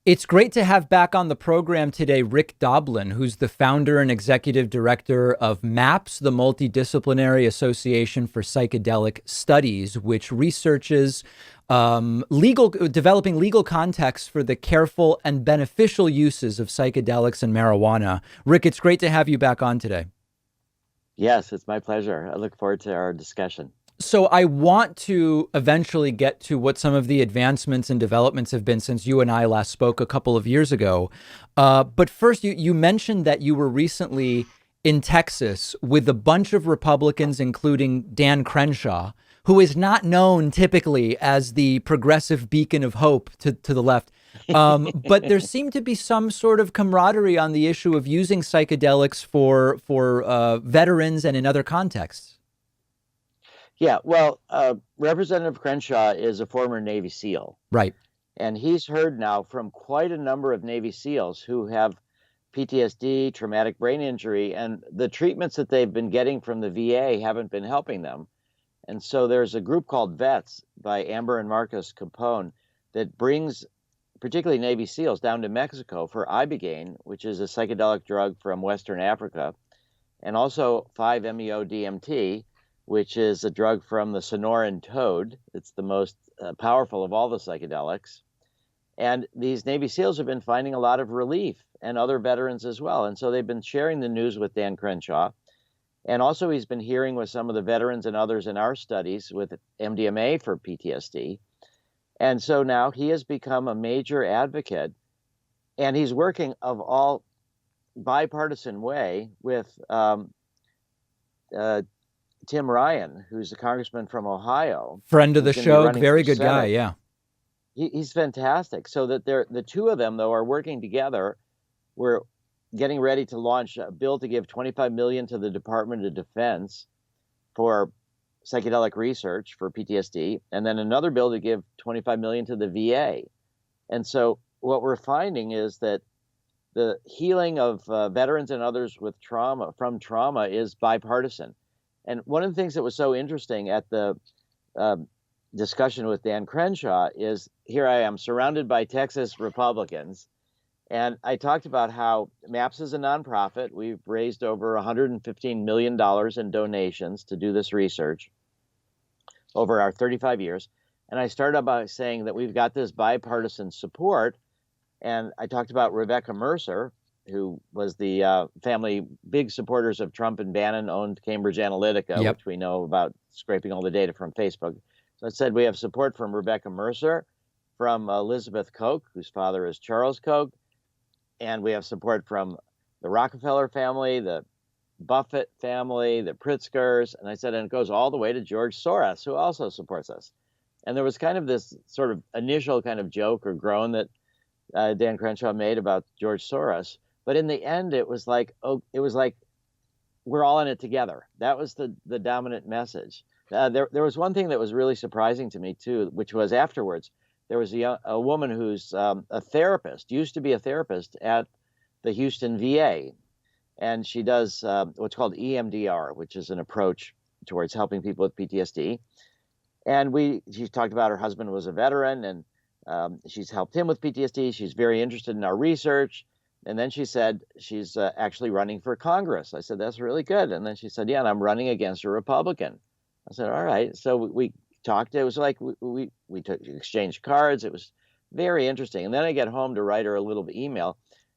It's great to have back on the program today Rick Doblin, who's the founder and executive director of MAPS, the Multidisciplinary Association for Psychedelic Studies, which researches developing legal contexts for the careful and beneficial uses of psychedelics and marijuana. Rick, it's great to have you back on today. Yes, it's my pleasure. I look forward to our discussion. So I want to eventually get to what some of the advancements and developments have been since you and I last spoke a couple of years ago. But first, you mentioned that you were recently in Texas with a bunch of Republicans, including Dan Crenshaw, who is not known typically as the progressive beacon of hope to the left. But there seemed to be some sort of camaraderie on the issue of using psychedelics for veterans and in other contexts. Yeah, well, Representative Crenshaw is a former Navy SEAL. Right. And he's heard now from quite a number of Navy SEALs who have PTSD, traumatic brain injury, and the treatments that they've been getting from the VA haven't been helping them. And so there's a group called VETS by Amber and Marcus Capone that brings particularly Navy SEALs down to Mexico for ibogaine, which is a psychedelic drug from Western Africa, and also 5-MeO-DMT, which is a drug from the Sonoran toad. It's the most powerful of all the psychedelics. And these Navy SEALs have been finding a lot of relief, and other veterans as well. And so they've been sharing the news with Dan Crenshaw. And also he's been hearing with some of the veterans and others in our studies with MDMA for PTSD. And so now he has become a major advocate, and he's working of all bipartisan way with Tim Ryan, who's a congressman from Ohio. Friend of the show, very good guy, yeah. He's fantastic. So that the two of them, though, are working together. We're getting ready to launch a bill to give $25 million to the Department of Defense for psychedelic research for PTSD, and then another bill to give $25 million to the VA. And so what we're finding is that the healing of veterans and others with trauma is bipartisan. And one of the things that was so interesting at the discussion with Dan Crenshaw is here I am surrounded by Texas Republicans. And I talked about how MAPS is a nonprofit. We've raised over $115 million in donations to do this research over our 35 years. And I started out by saying that we've got this bipartisan support. And I talked about Rebecca Mercer, who was the family big supporters of Trump and Bannon owned Cambridge Analytica, Yep. which we know about scraping all the data from Facebook. So I said we have support from Rebecca Mercer, from Elizabeth Koch, whose father is Charles Koch, and we have support from the Rockefeller family, the Buffett family, the Pritzkers, and I said, and it goes all the way to George Soros, who also supports us. And there was kind of this sort of initial kind of joke or groan that Dan Crenshaw made about George Soros. But in the end, it was like we're all in it together. That was the dominant message. There was one thing that was really surprising to me too, which was afterwards there was a woman who's a therapist, used to be a therapist at the Houston VA, and she does what's called EMDR, which is an approach towards helping people with PTSD. And she talked about her husband was a veteran, and she's helped him with PTSD. She's very interested in our research. And then she said she's actually running for Congress. I said, that's really good. And then she said, yeah, and I'm running against a Republican. I said, all right. So we talked. It was like we exchanged cards. It was very interesting. And then I get home to write her a little email,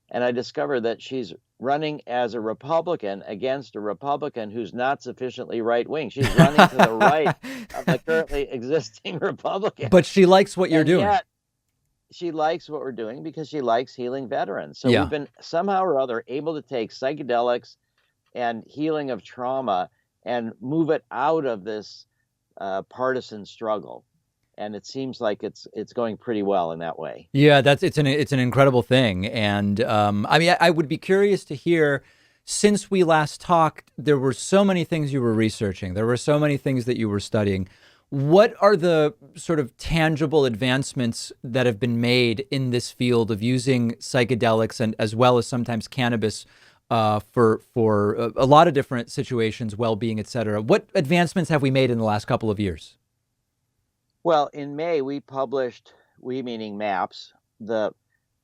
and I discovered that she's running as a Republican against a Republican who's not sufficiently right-wing. She's running to the right of the currently existing Republican. But she likes what you're doing. Yet, she likes what we're doing because she likes healing veterans. So Yeah. we've been somehow or other able to take psychedelics and healing of trauma and move it out of this partisan struggle. And it seems like it's going pretty well in that way. Yeah, it's an incredible thing. And I mean, I would be curious to hear, since we last talked, there were so many things you were researching. There were so many things that you were studying. What are the sort of tangible advancements that have been made in this field of using psychedelics and as well as sometimes cannabis for a lot of different situations, well-being, et cetera? What advancements have we made in the last couple of years? Well, in May, we published, we meaning MAPS, the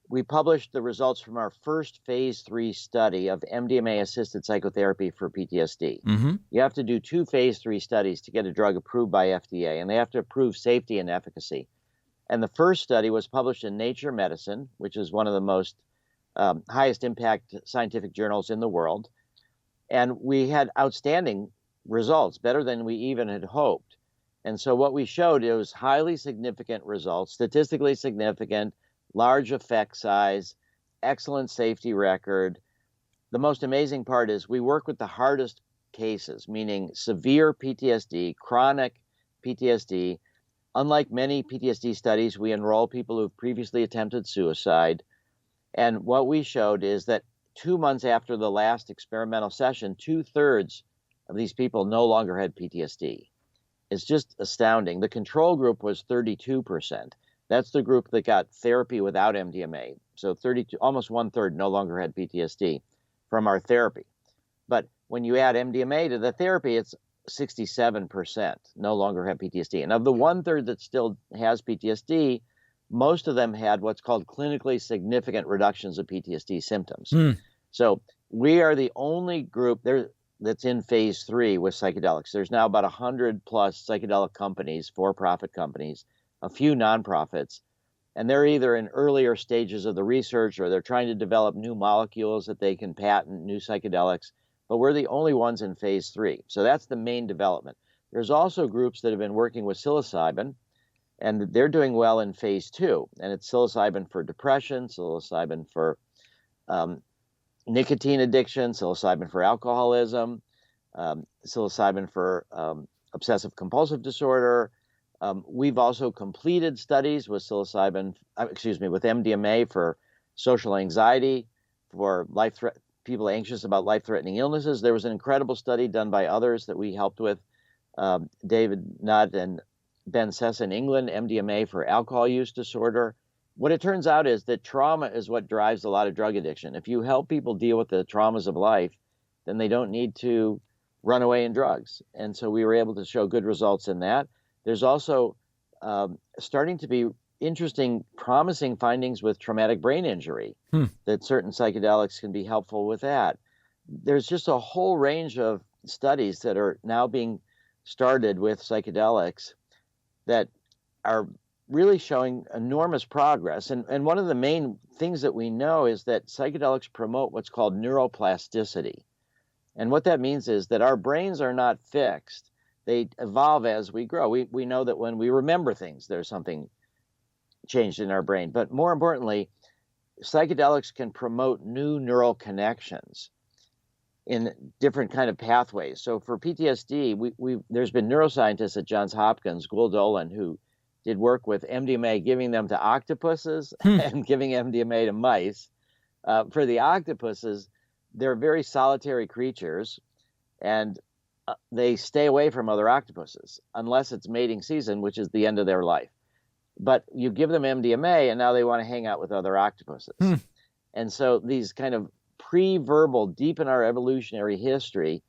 we published the results from our first phase 3 study of MDMA-assisted psychotherapy for PTSD. Mm-hmm. You have to do 2 phase 3 studies to get a drug approved by FDA, and they have to prove safety and efficacy. And the first study was published in Nature Medicine, which is one of the most highest impact scientific journals in the world. And we had outstanding results, better than we even had hoped. And so what we showed, it was highly significant results, statistically significant, large effect size, excellent safety record. The most amazing part is we work with the hardest cases, meaning severe PTSD, chronic PTSD. Unlike many PTSD studies, we enroll people who've previously attempted suicide. And what we showed is that 2 months after the last experimental session, 2/3 of these people no longer had PTSD. It's just astounding. The control group was 32%. That's the group that got therapy without MDMA. So 32, almost 1/3 no longer had PTSD from our therapy. But when you add MDMA to the therapy, it's 67% no longer have PTSD. And of the 1/3 that still has PTSD, most of them had what's called clinically significant reductions of PTSD symptoms. So we are the only group there that's in phase 3 with psychedelics. There's now about 100 plus psychedelic companies, for-profit companies, a few nonprofits, and they're either in earlier stages of the research or they're trying to develop new molecules that they can patent, new psychedelics, but we're the only ones in phase 3. So that's the main development. There's also groups that have been working with psilocybin, and they're doing well in phase 2, and it's psilocybin for depression, psilocybin for nicotine addiction, psilocybin for alcoholism, psilocybin for obsessive compulsive disorder. We've also completed studies with with MDMA for social anxiety, for people anxious about life-threatening illnesses. There was an incredible study done by others that we helped with, David Nutt and Ben Sessa in England, MDMA for alcohol use disorder. What it turns out is that trauma is what drives a lot of drug addiction. If you help people deal with the traumas of life, then they don't need to run away in drugs. And so we were able to show good results in that. There's also starting to be interesting, promising findings with traumatic brain injury, that certain psychedelics can be helpful with that. There's just a whole range of studies that are now being started with psychedelics that are really showing enormous progress. And one of the main things that we know is that psychedelics promote what's called neuroplasticity. And what that means is that our brains are not fixed. They evolve as we grow. We know that when we remember things, there's something changed in our brain. But more importantly, psychedelics can promote new neural connections in different kind of pathways. So for PTSD, there's been neuroscientists at Johns Hopkins, Doblin, who did work with MDMA, giving them to octopuses and giving MDMA to mice. For the octopuses, they're very solitary creatures, and they stay away from other octopuses unless it's mating season, which is the end of their life. But you give them MDMA, and now they want to hang out with other octopuses. And so these kind of pre-verbal, deep in our evolutionary history,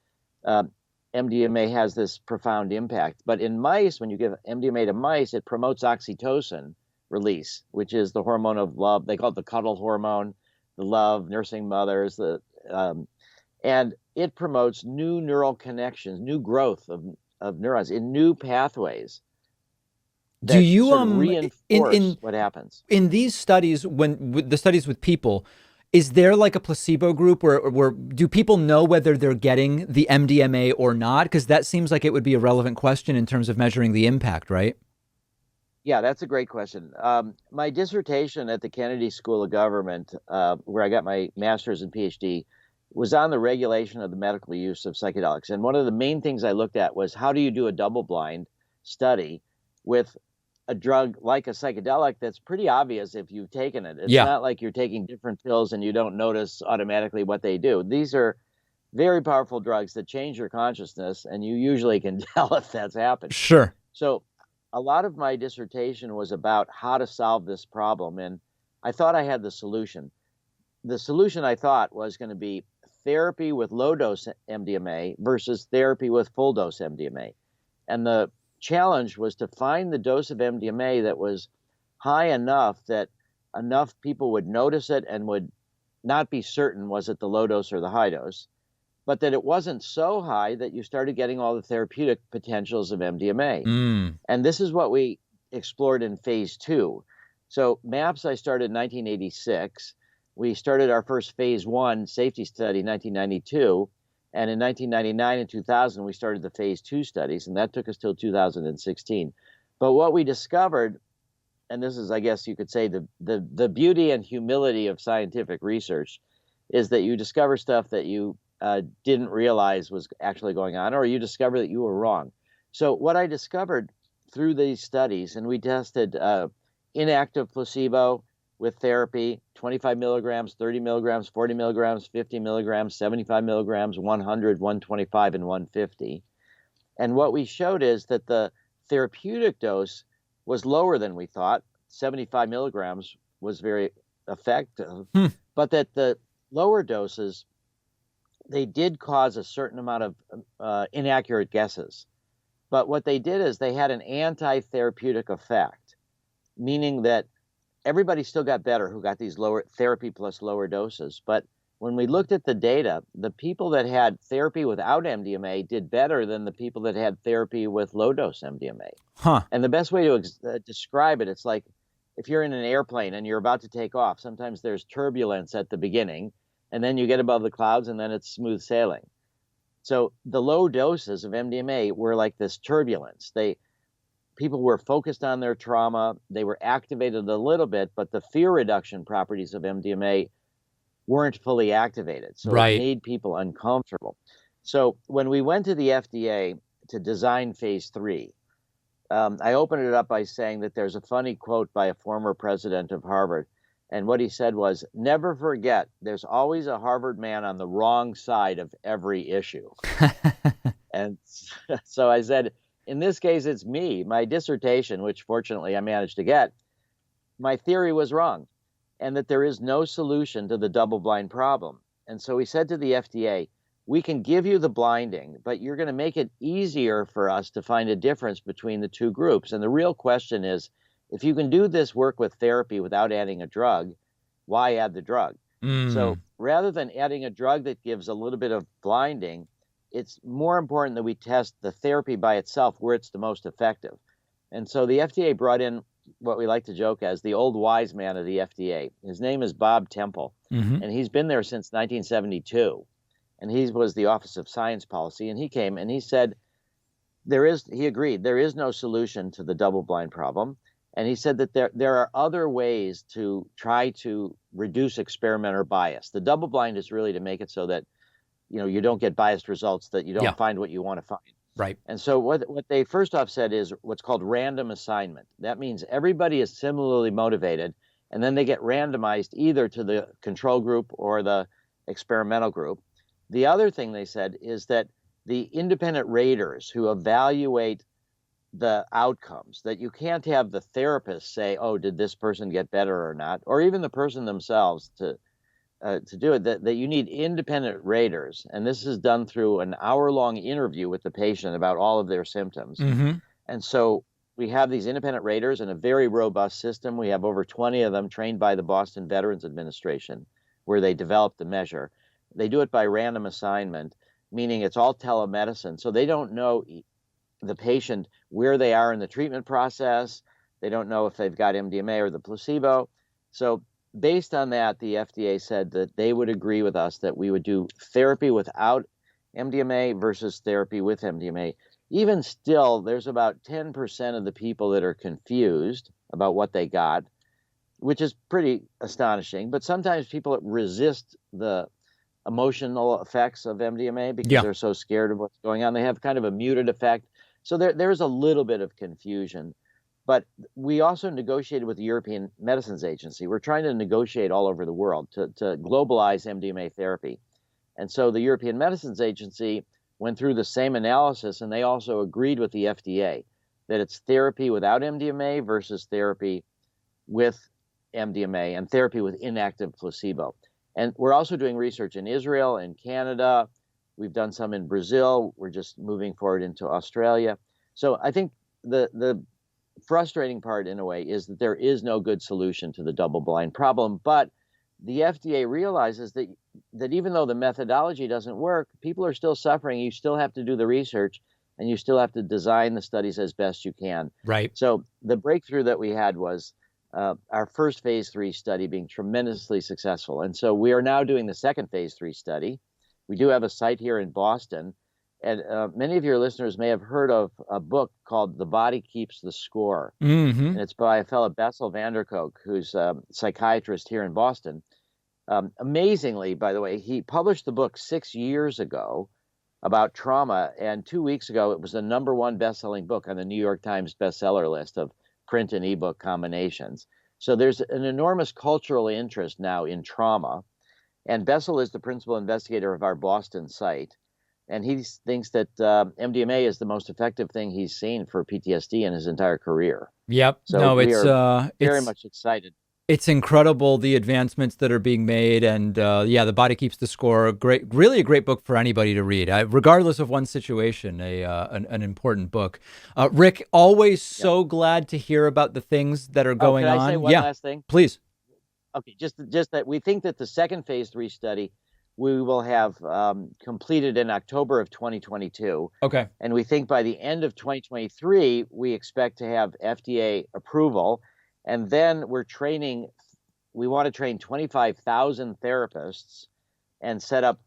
MDMA has this profound impact. But in mice, when you give MDMA to mice, it promotes oxytocin release, which is the hormone of love. They call it the cuddle hormone, the love, nursing mothers, and it promotes new neural connections, new growth of neurons in new pathways. Do you sort of reinforce what happens in these studies? With the studies with people, is there like a placebo group where do people know whether they're getting the MDMA or not? Because that seems like it would be a relevant question in terms of measuring the impact, right? Yeah, that's a great question. My dissertation at the Kennedy School of Government, where I got my master's and PhD, was on the regulation of the medical use of psychedelics. And one of the main things I looked at was how do you do a double-blind study with a drug like a psychedelic that's pretty obvious if you've taken it. It's not like you're taking different pills and you don't notice automatically what they do. These are very powerful drugs that change your consciousness, and you usually can tell if that's happened. Sure. So a lot of my dissertation was about how to solve this problem, and I thought I had the solution. The solution, I thought, was going to be therapy with low-dose MDMA versus therapy with full-dose MDMA. And the challenge was to find the dose of MDMA that was high enough that enough people would notice it and would not be certain was it the low dose or the high dose, but that it wasn't so high that you started getting all the therapeutic potentials of MDMA. Mm. And this is what we explored in phase 2. So MAPS I started in 1986. We started our first phase 1 safety study in 1992. And in 1999 and 2000, we started the phase 2 studies, and that took us till 2016. But what we discovered, and this is, I guess you could say, the beauty and humility of scientific research, is that you discover stuff that you didn't realize was actually going on, or you discover that you were wrong. So what I discovered through these studies, and we tested inactive placebo with therapy, 25 milligrams, 30 milligrams, 40 milligrams, 50 milligrams, 75 milligrams, 100, 125, and 150. And what we showed is that the therapeutic dose was lower than we thought. 75 milligrams was very effective, but that the lower doses, they did cause a certain amount of inaccurate guesses. But what they did is they had an anti-therapeutic effect, meaning that everybody still got better who got these lower therapy plus lower doses. But when we looked at the data, the people that had therapy without MDMA did better than the people that had therapy with low dose MDMA. Huh. And the best way to describe it, it's like if you're in an airplane and you're about to take off, sometimes there's turbulence at the beginning, and then you get above the clouds and then it's smooth sailing. So the low doses of MDMA were like this turbulence. People were focused on their trauma. They were activated a little bit, but the fear reduction properties of MDMA weren't fully activated. So Right. It made people uncomfortable. So when we went to the FDA to design phase 3, I opened it up by saying that there's a funny quote by a former president of Harvard. And what he said was, never forget, there's always a Harvard man on the wrong side of every issue. And so I said, in this case, it's me. My dissertation, which fortunately I managed to get, my theory was wrong, and that there is no solution to the double-blind problem. And so we said to the FDA, we can give you the blinding, but you're going to make it easier for us to find a difference between the two groups. And the real question is, if you can do this work with therapy without adding a drug, why add the drug? So rather than adding a drug that gives a little bit of blinding, it's more important that we test the therapy by itself where it's the most effective. And so the FDA brought in what we like to joke as the old wise man of the FDA. His name is Bob Temple, and he's been there since 1972. And he was the Office of Science Policy, and he came and he said, he agreed, there is no solution to the double-blind problem. And he said that there are other ways to try to reduce experimenter bias. The double-blind is really to make it so that you don't get biased results, that you don't find what you want to find. Right. And so what they first off said is what's called random assignment. That means everybody is similarly motivated, and then they get randomized either to the control group or the experimental group. The other thing they said is that the independent raters who evaluate the outcomes, that you can't have the therapist say, oh, did this person get better or not, or even the person themselves to do it, that you need independent raters. And this is done through an hour-long interview with the patient about all of their symptoms. And so we have these independent raters in a very robust system. We have over 20 of them trained by the Boston Veterans Administration, where they developed the measure. They do it by random assignment, meaning it's all telemedicine. So they don't know the patient where they are in the treatment process. They don't know if they've got MDMA or the placebo. So based on that, the FDA said that they would agree with us that we would do therapy without MDMA versus therapy with MDMA. Even still, there's about 10% of the people that are confused about what they got, which is pretty astonishing. But sometimes people resist the emotional effects of MDMA because they're so scared of what's going on. They have kind of a muted effect. So there's a little bit of confusion. But we also negotiated with the European Medicines Agency. We're trying to negotiate all over the world to globalize MDMA therapy. And so the European Medicines Agency went through the same analysis, and they also agreed with the FDA that it's therapy without MDMA versus therapy with MDMA and therapy with inactive placebo. And we're also doing research in Israel and Canada. We've done some in Brazil. We're just moving forward into Australia. So I think the frustrating part in a way is that there is no good solution to the double-blind problem. But the FDA realizes that even though the methodology doesn't work, people are still suffering. You still have to do the research, and you still have to design the studies as best you can. Right. So the breakthrough that we had was our first phase 3 study being tremendously successful. And so we are now doing the second phase 3 study. We do have a site here in Boston. And many of your listeners may have heard of a book called The Body Keeps the Score. Mm-hmm. And it's by a fellow, Bessel van der Kolk, who's a psychiatrist here in Boston. Amazingly, by the way, he published the book 6 years ago about trauma. And 2 weeks ago, it was the #1 best-selling book on the New York Times bestseller list of print and ebook combinations. So there's an enormous cultural interest now in trauma. And Bessel is the principal investigator of our Boston site. And he thinks that MDMA is the most effective thing he's seen for PTSD in his entire career. Yep. So no, we it's are very much excited. It's incredible, the advancements that are being made, and yeah, The Body Keeps the Score. Really a great book for anybody to read, regardless of one's situation. An important book. Rick, always so glad to hear about the things that are going on. Can I say one last thing? Please. Okay, just that we think that the second phase 3 study we will have completed in October of 2022. Okay. And we think by the end of 2023, we expect to have FDA approval. And then we want to train 25,000 therapists and set up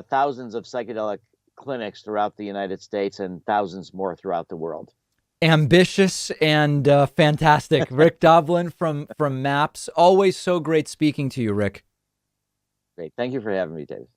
thousands of psychedelic clinics throughout the United States and thousands more throughout the world. Ambitious and fantastic. Rick Doblin from MAPS. Always so great speaking to you, Rick. Great. Thank you for having me, Dave.